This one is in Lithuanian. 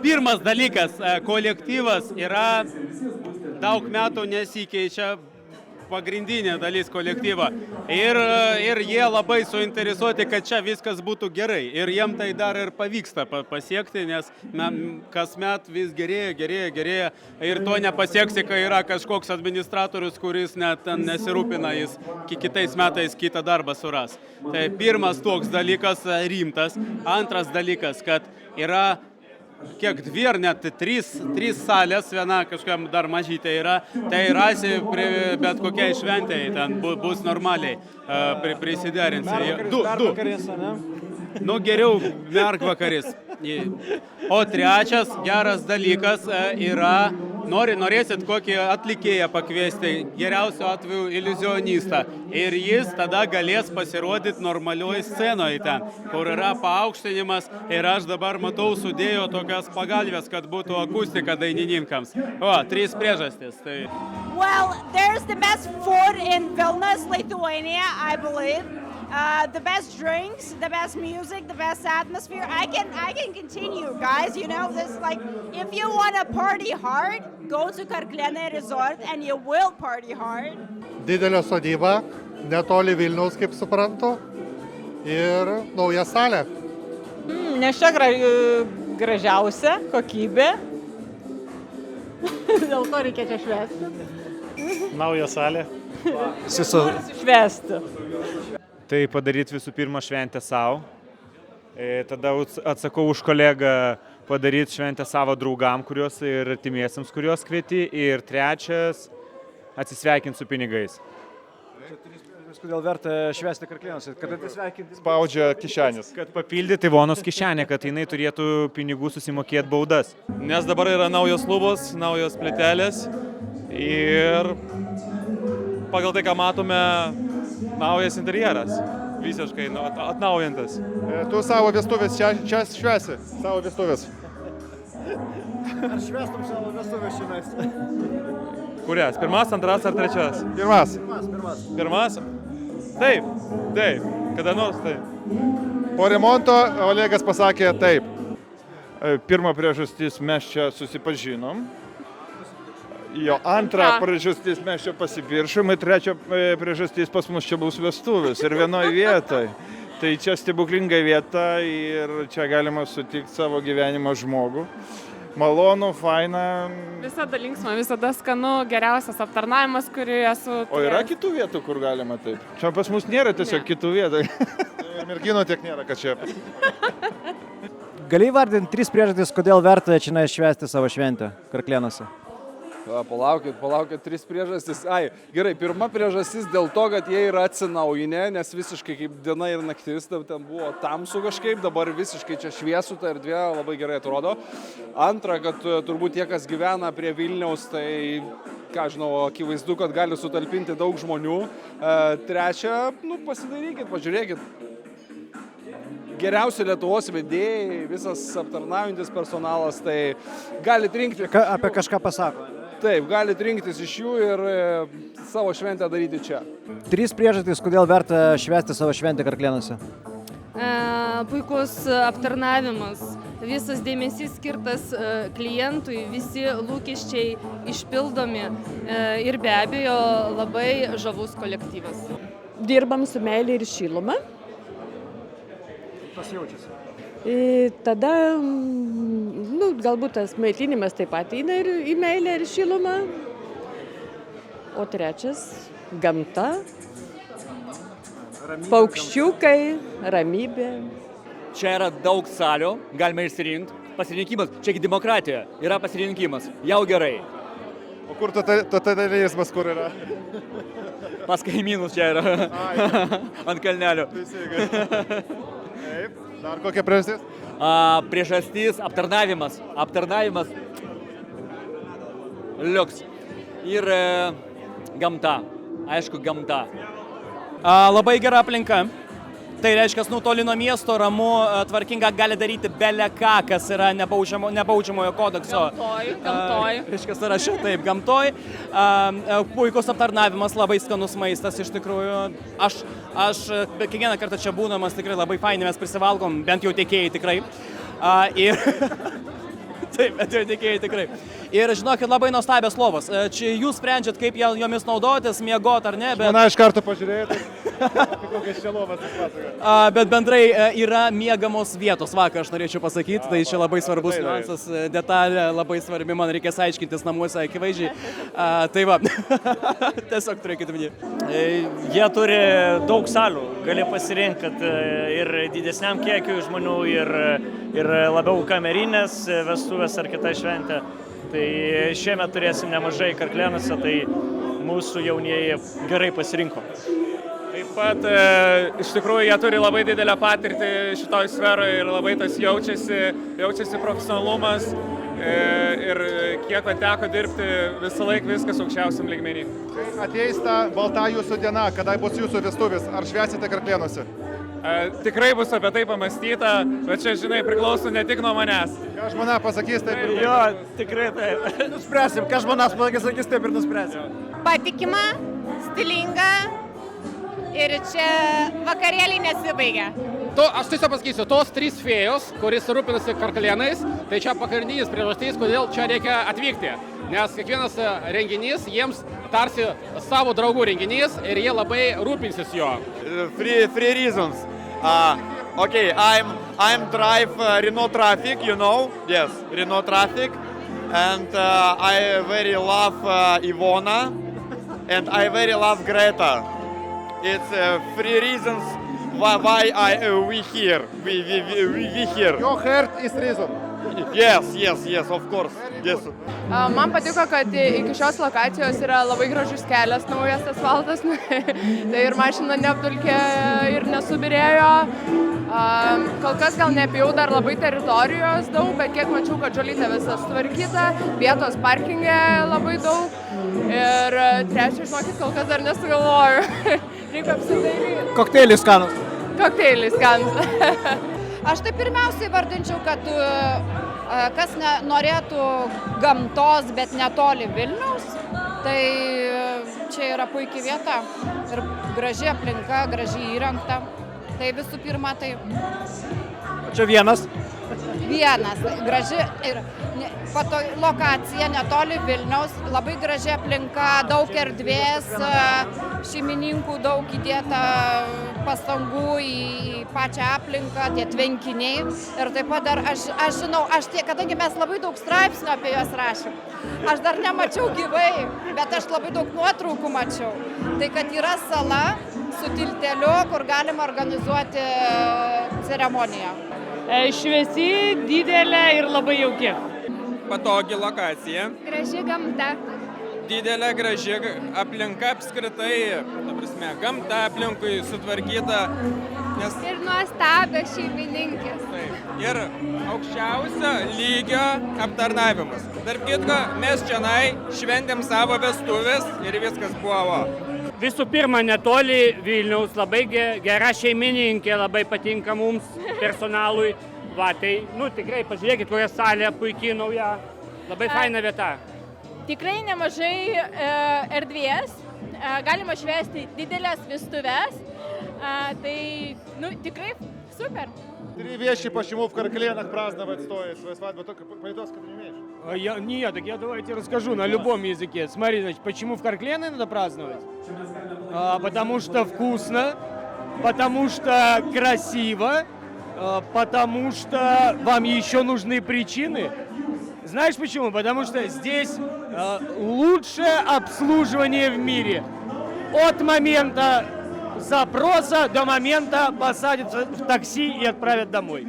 Pirmas dalykas, kolektyvas yra daug metų nesikeičia, pagrindinė dalis kolektyvo. Ir jie labai suinteresuoti, kad čia viskas būtų gerai. Ir jiem tai dar ir pavyksta pasiekti, nes kasmet vis gerėja. Ir to nepasieksi, kai yra kažkoks administratorius, kuris net nesirūpina, jis kitais metais kitą darbą suras. Tai pirmas toks dalykas rimtas. Antras dalykas, kad yra kiek dvi ar net trys salės, viena kažkam dar mažytė yra, tai rasi bet kokiai šventėjai, ten bus normaliai prisiderinsi. Nu, geriau mergvakaris. O trečias geras dalykas yra, norėsit kokį atlikėją pakviesti, geriausiu atveju iliuzionistą. Ir jis tada galės pasirodyti normalioj scenoje ten, kur yra paaukštinimas. Ir aš dabar matau, sudėjo tokias pagalvės, kad būtų akustika dainininkams. O, 3 priežastys. Tai... Well, there's the best food in Vilnius, Lithuania, I believe. The best drinks, the best music, the best atmosphere. I can continue, guys. You know, this like if you want to party hard, go to Karklėnai Resort and you will party hard. Didelė sodyba, netoli Vilniaus, kaip suprantu, ir nauja salė. Nes čia gražiausia kokybė. Dėl to reikia čia švęsti. Nauja salė. Švęsti. Tai padaryti visų pirma šventę savo, tada atsakau už kolegą padaryti šventę savo draugam, kuriuos ir artimiesiams, kuriuos kvieti, ir trečias atsisveikinti su pinigais. Kodėl verta švęsti Karklėnuose? Kad atsisveikinti spaudžia kišenės. Kad papildyti Ivonos kišenę, kad jinai turėtų pinigų susimokėti baudas. Nes dabar yra naujos lubos, naujos plytelės ir pagal tai, ką matome, naujas interjeras, visiškai atnaujintas. Tu savo vestuvės čia švęsi, savo vestuvės. Ar švęstum savo vestuvės šiandien? Kurias? Pirmas, antras ar trečias? Pirmas. Pirmas? Taip. Kada nors taip. Po remonto Olegas pasakė taip. Pirma priežastis, mes čia susipažinom. Jo, antra priežastis, mes čia pasipiršom, ir trečia priežastis, pas mus čia bus vestuvės ir vienoje vietoje. Tai čia stebuklinga vieta ir čia galima sutikti savo gyvenimo žmogų. Malonu, faina. Visada linksma, visada skanu, geriausias aptarnavimas, kurį esu turėjęs. O yra kitų vietų, kur galima taip? Čia pas mus nėra tiesiog kitų vietų. Merginų tiek nėra, kad čia. Gali įvardinti 3 priežastis, kodėl verta čia švęsti savo šventę Karklėnuose? Palaukit, 3 priežastys. Gerai, pirma priežastis dėl to, kad jie yra atsinaujinę, nes visiškai kaip diena ir naktis, ten buvo tamsu kažkaip, dabar visiškai čia šviesų, ta erdvė labai gerai atrodo. Antra, kad turbūt tie, kas gyvena prie Vilniaus, tai, ką žinau, akivaizdu, kad gali sutalpinti daug žmonių. Trečia, pasidarykit, pažiūrėkit. Geriausi Lietuvos vedėjai, visas aptarnaujantis personalas, tai gali rinkti. Apie kažką pasako. Taip, gali rinktis iš jų ir savo šventę daryti čia. 3 priežastys, kodėl verta švęsti savo šventę Karklėnuose. Puikus aptarnavimas, visas dėmesys skirtas klientui, visi lūkesčiai išpildomi ir be abejo labai žavus kolektyvas. Dirbam su meilė ir šiluma. Tas jaučiasi. Tada, galbūt tas maitinimas taip pat eina ir į meilę ir šilumą. O trečias - gamta, paukščiukai, ramybė. Čia yra daug salių, galime išsirinkti. Pasirinkimas, čia kaip demokratija, yra pasirinkimas, jau gerai. O kur totalizmas kur yra? Pas kaimynus čia yra, ant kalnelio. Taip, dar kokia priežastis? Priežastis aptarnavimas. Aptarnavimas liuks. Ir gamta. Aišku, gamta. Labai gera aplinka. Tai reiškia, toli nuo miesto, ramu, tvarkinga, gali daryti bele ką, kas yra nebaudžiamojo kodekso. Gamtoj. Reiškia, sąraše, taip, gamtoj. Puikus aptarnavimas, labai skanus maistas, iš tikrųjų. Aš kiekvieną kartą čia būdamas tikrai labai fainai mes prisivalgom, bent jau tiekėjai tikrai. Ir taip, atėjai tikrai. Ir žinokit, labai nuostabios lovos. Čia jūs sprendžiat, kaip jomis naudotis, miegot ar ne, bet... Na, iš karto pažiūrėjai, kokias čia lovas pasakoja. Bet bendrai yra miegamos vietos, vakar aš norėčiau pasakyti, tai čia labai svarbus niuansas, detalė labai svarbi, man reikės aiškintis namuose akivaizdžiai. Tai va, tiesiog turėkite minį. Jie turi daug salių, gali pasirinkti, kad ir didesniam kiekiu žmonių, ir labiau kamerinės vestuvės ar kita šventė. Tai šiemet turėsim nemažai Karklėnuose, tai mūsų jaunieji gerai pasirinko. Taip pat iš tikrųjų jie turi labai didelę patirtį šitoj sferoje ir labai tas jaučiasi profesionalumas ir kiek man teko dirbti, visą laiką viskas aukščiausiam lygmenį. Ateis ta balta jūsų diena, kada bus jūsų vestuvės, ar švęsite Karklėnuose? Tikrai bus apie tai pamastyta, bet čia, žinai, priklauso ne tik nuo manęs. Ką žmona pasakys, taip ir Jo, tikrai taip. nuspręsim. Ką žmona pasakys, taip ir nuspręsim. Patikima, stilinga ir čia vakarėliai nesibaigia. Aš tiesiog pasakysiu, tos 3 fėjos, kuris rūpinasi Karklėnais, tai čia pagrindinis priežastis, kodėl čia reikia atvykti. Nes kiekvienas renginys jiems tarsi savo draugų renginys ir jie labai rūpinsis jo. Three reasons. Okay, I'm drive Renault Traffic, you know? Yes, Renault Traffic. And I very love Ivona. And I very love Greta. It's 3 reasons why we here. We here. Your heart is reason. Yes, of course. Yes. Man patiko, kad iki šios lokacijos yra labai gražus kelias, naujas asfaltas, tai ir mašina neapdulkė ir nesubirėjo. Kol kas gal nebijau dar labai teritorijos daug, bet kiek mačiau, kad žolytė visas sutvarkyta, vietos parkinge labai daug. Ir trečia, žinokit, kol kas dar nesugalvoju. Reikia apsidairyti. Kokteilis skanus. Kokteilis skanus. Aš tai pirmiausiai vardinčiau, kad kas norėtų gamtos, bet netoli Vilniaus, tai čia yra puikia vieta ir graži aplinka, gražiai įrengta. Tai visų pirma, tai... Čia vienas. Vienas, graži ir lokacija netoli Vilniaus, labai graži aplinka, daug erdvės, šeimininkų daug įdėta pastangų į pačią aplinką, tie tvenkiniai. Ir taip pat dar aš žinau, kadangi mes labai daug straipsnių apie juos rašėm, aš dar nemačiau gyvai, bet aš labai daug nuotraukų mačiau. Tai kad yra sala su tilteliu, kur galima organizuoti ceremoniją. Šviesi, didelė ir labai jauki. Patogi lokacija. Graži gamta. Didelė, graži aplinka apskritai, ta prasme, gamta aplinkui sutvarkyta. Ir nuostabios šeimininkės. Ir aukščiausio lygio aptarnavimas. Tarp kitko, mes čianai šventėm savo vestuvės ir viskas buvo. Visų pirma, netoli Vilniaus, labai gera šeimininkė, labai patinka mums, personalui. Va, tai, tikrai, pažiūrėkit, kokia salė puikiai nauja, labai faina vieta. Tikrai nemažai erdvės, galima švęsti didelės vestuves, tai, tikrai super. 3 вещи, почему в Карклянах праздновать стоит свою свадьбу, только по-литовски ты не умеешь? Нет, так я давайте расскажу на любом языке. Смотри, значит, почему в Карклянах надо праздновать? Потому что вкусно, потому что красиво, потому что вам еще нужны причины. Знаешь почему? Потому что здесь лучшее обслуживание в мире. От момента запроса до момента посадят в такси и отправят домой.